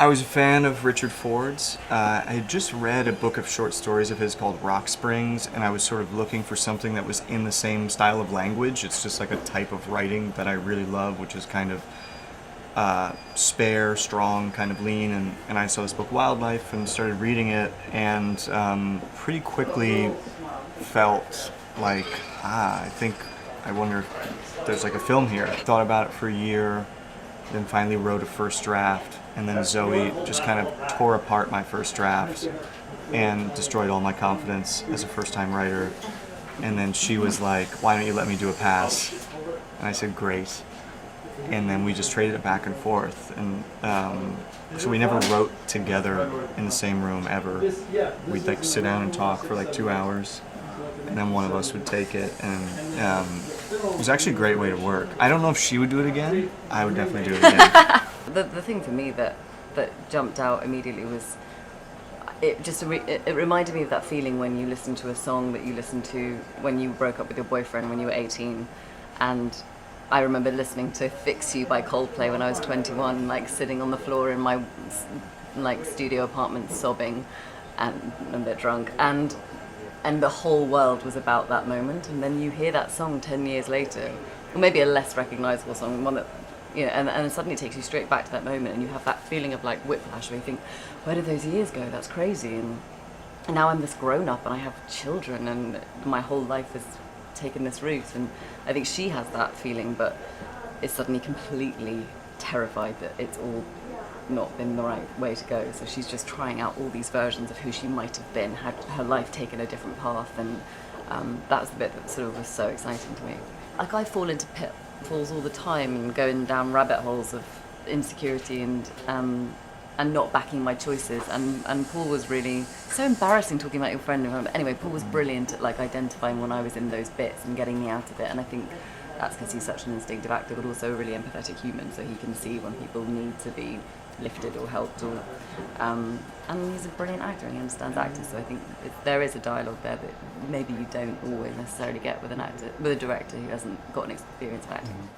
I was a fan of Richard Ford's. I had just read a book of short stories of his called Rock Springs, and I was sort of looking for something that was in the same style of language. It's just like a type of writing that I really love, which is kind of spare, strong, kind of lean. And I saw this book, Wildlife, and started reading it, and pretty quickly felt like, I wonder if there's like a film here. I thought about it for a year, then finally wrote a first draft, and then Zoe just kind of tore apart my first draft and destroyed all my confidence as a first-time writer. And then she was like, why don't you let me do a pass? And I said, great. And then we just traded it back and forth. And so we never wrote together in the same room ever. We'd like sit down and talk for like 2 hours, and then one of us would take it. And it was actually a great way to work. I don't know if she would do it again. I would definitely do it again. The thing for me that jumped out immediately was it reminded me of that feeling when you listen to a song that you listened to when you broke up with your boyfriend when you were 18. And I remember listening to Fix You by Coldplay when I was 21, like sitting on the floor in my like studio apartment sobbing and a bit drunk, and the whole world was about that moment. And then you hear that song 10 years later, or maybe a less recognizable song, one that, you know, and suddenly it takes you straight back to that moment, and you have that feeling of like whiplash where you think, where did those years go? That's crazy. And now I'm this grown up and I have children and my whole life has taken this route. And I think she has that feeling, but is suddenly completely terrified that it's all not been the right way to go. So she's just trying out all these versions of who she might have been had her life taken a different path. And that was the bit that sort of was so exciting to me. Like, I fall into pitfalls all the time and going down rabbit holes of insecurity and not backing my choices. And Paul was really so embarrassing talking about your friend. Anyway, Paul was brilliant at like identifying when I was in those bits and getting me out of it. And I think that's because he's such an instinctive actor, but also a really empathetic human. So he can see when people need to be lifted or helped, or and he's a brilliant actor and he understands actors. So I think there is a dialogue there that maybe you don't always necessarily get with an actor, with a director who hasn't got an experience of acting.